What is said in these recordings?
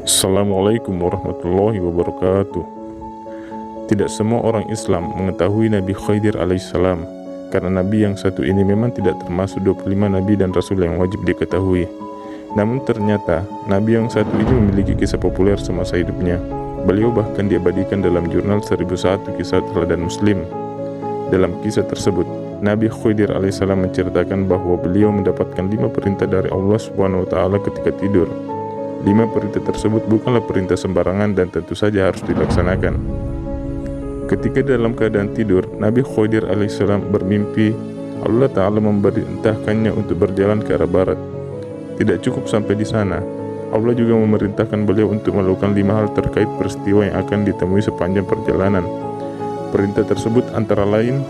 Assalamualaikum warahmatullahi wabarakatuh. Tidak semua orang Islam mengetahui Nabi Khidir alaihissalam, karena Nabi yang satu ini memang tidak termasuk 25 Nabi dan Rasul yang wajib diketahui. Namun ternyata Nabi yang satu ini memiliki kisah populer semasa hidupnya. Beliau bahkan diabadikan dalam jurnal 1001 Kisah Teladan Muslim. Dalam kisah tersebut, Nabi Khidir alaihissalam menceritakan bahwa beliau mendapatkan 5 perintah dari Allah Subhanahu wa Ta'ala ketika tidur. 5 perintah tersebut bukanlah perintah sembarangan dan tentu saja harus dilaksanakan. Ketika dalam keadaan tidur, Nabi Khidir alaihissalam bermimpi Allah Ta'ala memerintahkannya untuk berjalan ke arah barat. Tidak cukup sampai di sana, Allah juga memerintahkan beliau untuk melakukan 5 hal terkait peristiwa yang akan ditemui sepanjang perjalanan. Perintah tersebut antara lain: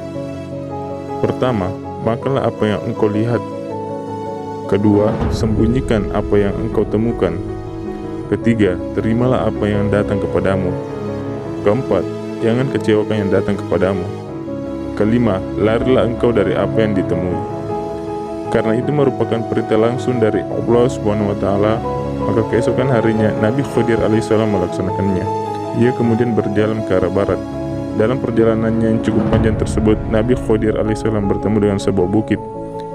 pertama, makanlah apa yang engkau lihat. Kedua, sembunyikan apa yang engkau temukan. Ketiga, terimalah apa yang datang kepadamu. Keempat, jangan kecewakan yang datang kepadamu. Kelima, larilah engkau dari apa yang ditemui. Karena itu merupakan perintah langsung dari Allah Subhanahu wa Ta'ala, maka keesokan harinya Nabi Khidir alaihissalam melaksanakannya. Ia kemudian berjalan ke arah barat. Dalam perjalanannya yang cukup panjang tersebut, Nabi Khidir alaihissalam bertemu dengan sebuah bukit.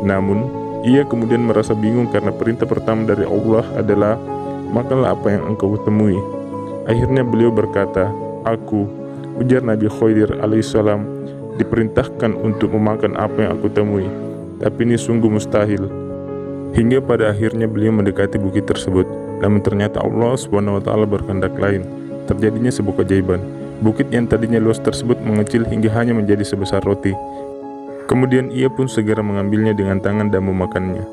Namun, ia kemudian merasa bingung karena perintah pertama dari Allah adalah makanlah apa yang engkau temui. Akhirnya beliau berkata, ujar Nabi Khidir alaihissalam, diperintahkan untuk memakan apa yang aku temui, tapi ini sungguh mustahil. Hingga pada akhirnya beliau mendekati bukit tersebut, namun ternyata Allah Subhanahu wa Ta'ala berkehendak lain. Terjadinya sebuah keajaiban. Bukit yang tadinya luas tersebut mengecil hingga hanya menjadi sebesar roti. Kemudian ia pun segera mengambilnya dengan tangan dan memakannya.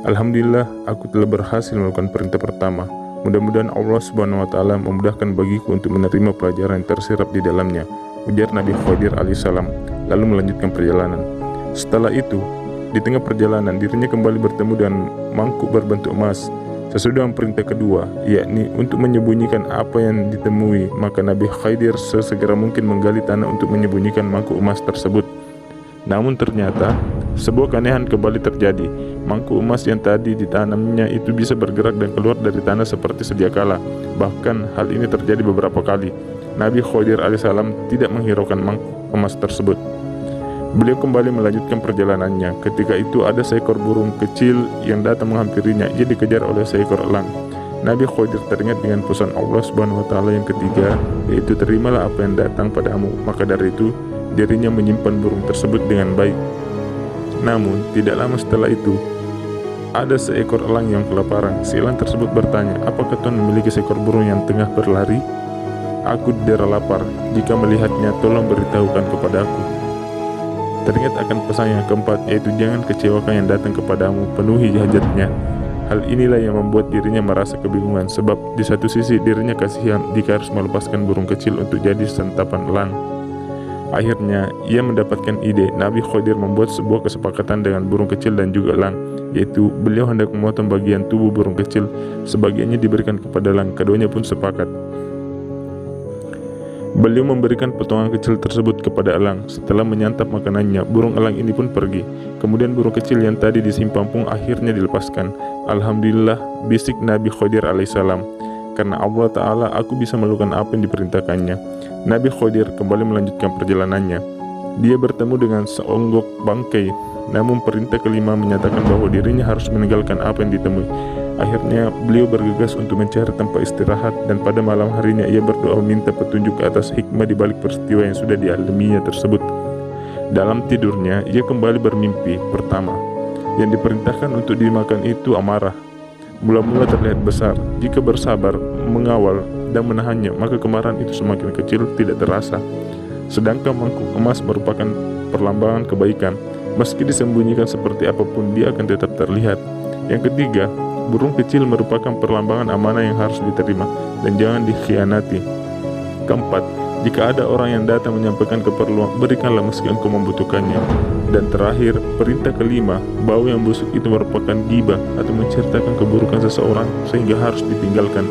Alhamdulillah, aku telah berhasil melakukan perintah pertama. Mudah-mudahan Allah Subhanahu wa Ta'ala memudahkan bagiku untuk menerima pelajaran yang tersirat di dalamnya, ujar Nabi Khidir alaihissalam, lalu melanjutkan perjalanan. Setelah itu, di tengah perjalanan dirinya kembali bertemu dengan mangkuk berbentuk emas. Sesudah perintah kedua, yakni untuk menyembunyikan apa yang ditemui, maka Nabi Khidir sesegera mungkin menggali tanah untuk menyembunyikan mangkuk emas tersebut. Namun ternyata sebuah keanehan kembali terjadi. Mangkuk emas yang tadi ditanamnya itu bisa bergerak dan keluar dari tanah seperti sedia kala. Bahkan hal ini terjadi beberapa kali. Nabi Khidir alaihissalam tidak menghiraukan mangkuk emas tersebut. Beliau kembali melanjutkan perjalanannya. Ketika itu ada seekor burung kecil yang datang menghampirinya. Ia dikejar oleh seekor elang. Nabi Khidir teringat dengan pesan Allah Subhanahu wa Ta'ala yang ketiga, yaitu terimalah apa yang datang padamu. Maka dari itu dirinya menyimpan burung tersebut dengan baik. Namun tidak lama setelah itu ada seekor elang yang kelaparan. Si elang tersebut bertanya, apakah Tuhan memiliki seekor burung yang tengah berlari? Aku didera lapar. Jika melihatnya, tolong beritahukan kepadaku. Teringat akan pesan yang keempat, yaitu jangan kecewakan yang datang kepadamu, penuhi hajatnya. Hal inilah yang membuat dirinya merasa kebingungan, sebab di satu sisi dirinya kasihan jika harus melepaskan burung kecil untuk jadi santapan elang. Akhirnya ia mendapatkan ide. Nabi Khidir membuat sebuah kesepakatan dengan burung kecil dan juga elang, yaitu beliau hendak memotong bagian tubuh burung kecil, sebagiannya diberikan kepada elang. Keduanya pun sepakat. Beliau memberikan potongan kecil tersebut kepada elang. Setelah menyantap makanannya, burung elang ini pun pergi. Kemudian burung kecil yang tadi disimpan pun akhirnya dilepaskan. Alhamdulillah, bisik Nabi Khidir alaihissalam, karena Allah Ta'ala aku bisa melakukan apa yang diperintahkannya. Nabi Khidir kembali melanjutkan perjalanannya. Dia bertemu dengan seonggok bangkai. Namun perintah kelima menyatakan bahwa dirinya harus meninggalkan apa yang ditemui. Akhirnya beliau bergegas untuk mencari tempat istirahat, dan pada malam harinya ia berdoa minta petunjuk atas hikmah di balik peristiwa yang sudah dialaminya tersebut. Dalam tidurnya ia kembali bermimpi. Pertama, yang diperintahkan untuk dimakan itu amarah. Mula-mula terlihat besar. Jika bersabar, mengawal, dan menahannya, maka kemarahan itu semakin kecil, tidak terasa. Sedangkan mangkuk emas merupakan perlambangan kebaikan. Meski disembunyikan seperti apapun, dia akan tetap terlihat. Yang ketiga, burung kecil merupakan perlambangan amanah yang harus diterima dan jangan dikhianati. Keempat, jika ada orang yang datang menyampaikan keperluan, berikanlah meski engkau membutuhkannya. Dan terakhir, perintah kelima, bau yang busuk itu merupakan ghibah atau menceritakan keburukan seseorang sehingga harus ditinggalkan.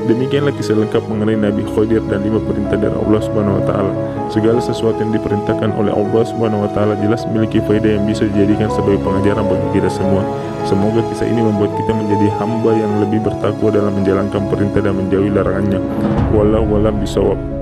Demikianlah kisah lengkap mengenai Nabi Khidir dan 5 perintah dari Allah Subhanahu wa taala. Segala sesuatu yang diperintahkan oleh Allah Subhanahu wa taala jelas memiliki faedah yang bisa dijadikan sebagai pengajaran bagi kita semua. Semoga kisah ini membuat kita menjadi hamba yang lebih bertakwa dalam menjalankan perintah dan menjauhi larangannya. Wallahu a'lam bishawab.